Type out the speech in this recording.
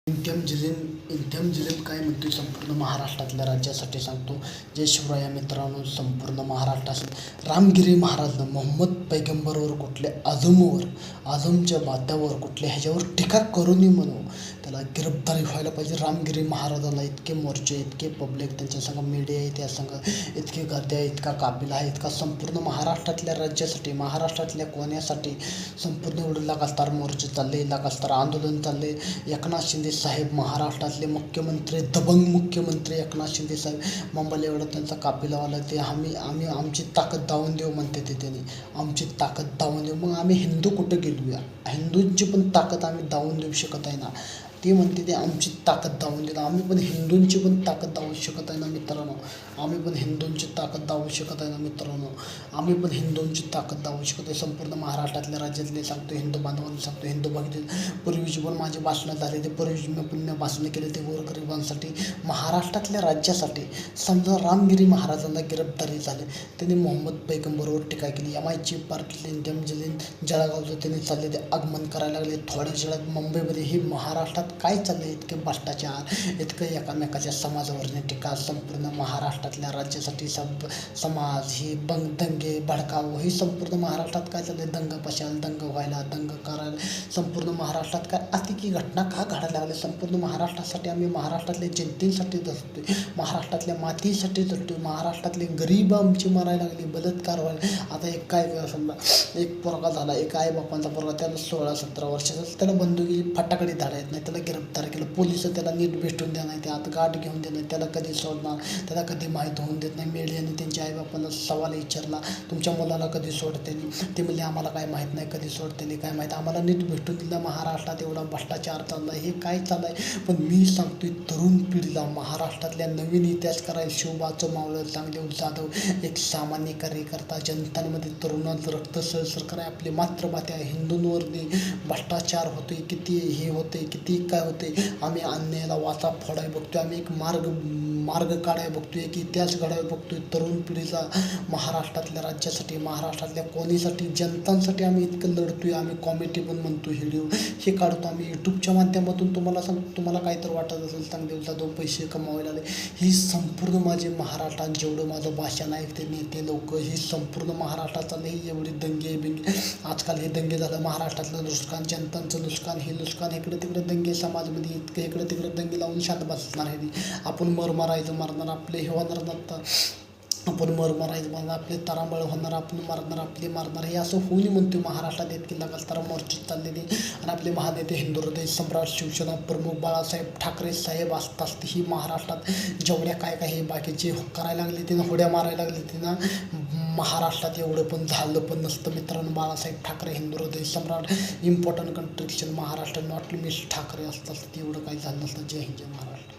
इंथम जिलिम काय म्हणतोय संपूर्ण महाराष्ट्रातल्या राज्यासाठी सांगतो. जय शिवराया मित्रांनो. संपूर्ण महाराष्ट्रात रामगिरी महाराजनं मोहम्मद पैगंबरवर कुठल्या आझमच्या बात्यावर कुठल्या ह्याच्यावर टीका करू नये म्हणून त्याला गिरफ्तारी व्हायला पाहिजे. रामगिरी महाराजांना इतके मोर्चे, इतके पब्लिक, त्यांच्यासंग मीडिया आहे, त्यासंग इतके गर्दी आहे, इतका काफिला आहे, इतका संपूर्ण महाराष्ट्रातल्या राज्यासाठी, महाराष्ट्रातल्या कोण्यासाठी संपूर्ण एवढं लगातार मोर्चे चालले, लगातार आंदोलन चालले. एकनाथ शिंदे साहेब महाराष्ट्रातले मुख्यमंत्री, दबंग मुख्यमंत्री एकनाथ शिंदे साहेब मुंबईला एवढं त्यांचा काफिलावाला ते आम्ही आमची ताकद दावून देऊ म्हणते ते त्यांनी. आमची ताकद दावून देऊ. मग आम्ही हिंदू कुठं गेलोया? हिंदूंची पण ताकद आम्ही दावून देऊ शकत आहे ना. ते म्हणते ते आमची ताकद दावून देणं. आम्ही पण हिंदूंची पण ताकद दावू शकत आहे ना मित्रांनो. आम्ही पण हिंदूंची ताकद दावू शकत आहे ना मित्रांनो. आम्ही पण हिंदूंची ताकद दावू शकत आहे. संपूर्ण महाराष्ट्रातल्या राज्यातले सांगतो, हिंदू बांधवांना सांगतो, हिंदू भगिनी पूर्वीची पण माझे भाषणं झाले, ते पूर्वीची मी पुण्य भाषणं केले ते गोरगरिबांसाठी, महाराष्ट्रातल्या राज्यासाठी. समजा रामगिरी महाराजांना गिरफ्तारी झाले, त्यांनी मोहम्मद पैगंबरवर टीका केली. एम आय चीफ पार्टीतले इंडियन जळगावचं त्यांनी चालले ते आगमन करायला लागले. थोड्या वेळात मुंबईमध्ये ही महाराष्ट्रात काय चाललंय? इतके भ्रष्टाचार, इतकं एकामेकाच्या समाजावरने टीका. संपूर्ण महाराष्ट्रातल्या राज्यासाठी समाज ही दंगे भडकाव, ही संपूर्ण महाराष्ट्रात काय चाललंय? दंग पशाल, दंग व्हायला, दंग करायला. संपूर्ण महाराष्ट्रात काय अतिकी घटना का घडायला लागल्या? संपूर्ण महाराष्ट्रासाठी आम्ही महाराष्ट्रातल्या जनतेसाठी जगतोय, महाराष्ट्रातल्या मातीसाठी जगतोय, महाराष्ट्रातले गरीब आमची मरायला लागली, बलात्कार व्हायला. आता एक काय समजा एक पोरगा झाला, एक आई बापांचा पोरगा, त्याला 16-17 वर्षाचा, त्याला बंदुकी फटाकडे धाडा येत नाही, त्याला गिरफ्तार केलं. पोलिस त्याला नीट भेटून देणार नाही, ते आत गाठ घेऊन देणार, त्याला कधी सोडणार, त्याला कधी माहीत होऊन देत नाही. मीडियाने त्यांच्या आईबापाला सवाल विचारला, तुमच्या मुलाला कधी सोडते? ते म्हणले आम्हाला काय माहीत नाही, कधी सोडते काय माहीत, आम्हाला नीट भेटून दिलं. महाराष्ट्रात एवढा भ्रष्टाचार चालला, हे काय चाललं आहे? पण मी सांगतोय तरुण पिढीला, महाराष्ट्रातल्या नवीन इतिहासकार शिवबाचं मावळं चांगदेव जाधव, एक सामान्य कार्यकर्ता, जनतांमध्ये तरुणाचं रक्त सळसळ कराय, आपली मातृभाषा हिंदूंवर भ्रष्टाचार होतोय, किती हे होते, किती काय होते. आम्ही अन्यायाला वाचा फोडाय बघतोय, आम्ही एक मार्ग काढाय बघतोय, एक इतिहास घडाय बघतोय. तरुण पिढीचा महाराष्ट्रातल्या राज्यासाठी, महाराष्ट्रातल्या कोणीसाठी, जनतांसाठी आम्ही इतकं लढतोय. आम्ही कॉमेडी पण म्हणतो, व्हिडिओ हे काढतो आम्ही यूट्यूबच्या माध्यमातून. तुम्हाला काय तर वाटत असेल चांगदेव जाधव पैसे कमावायला आले, ही संपूर्ण माझे महाराष्ट्रात जेवढं माझं भाषण आहे, ते नेते लोक, ही संपूर्ण महाराष्ट्रात चाललं. ही एवढी दंगे बिंगे आजकाल हे दंगे झालं, महाराष्ट्रातलं नुकसान, जनतांचं नुकसान, हे नुकसान, इकडे तिकडे दंगे समाजमध्ये, इतकं इकडे तिकडे दंगे लावून शांत बसणार आहे. आपण मारायचं मारणार, आपले हे होणार नसतं, आपण मारायचं मारणार, आपले तारांबळ होणार, आपण मारणार, आपले मारणार, हे असं होऊन म्हणतो. महाराष्ट्रात इतकी लगातार मोर्चे चाललेले. आणि आपले महानेते, हिंदू हृदय सम्राट, शिवसेना प्रमुख बाळासाहेब ठाकरे साहेब असतात, ही महाराष्ट्रात जेवढ्या काय काय हे बाकीचे करायला लागले, तिनं होड्या मारायला लागले, तिनं महाराष्ट्रात एवढं पण झालं पण नसतं मित्रांनो. बाळासाहेब ठाकरे, हिंदू हृदय सम्राट, इम्पॉर्टंट कंट्रिक्शन महाराष्ट्र, नॉट मिस ठाकरे असतात, एवढं काही झालं नसतं. जय हिंद, जय महाराष्ट्र.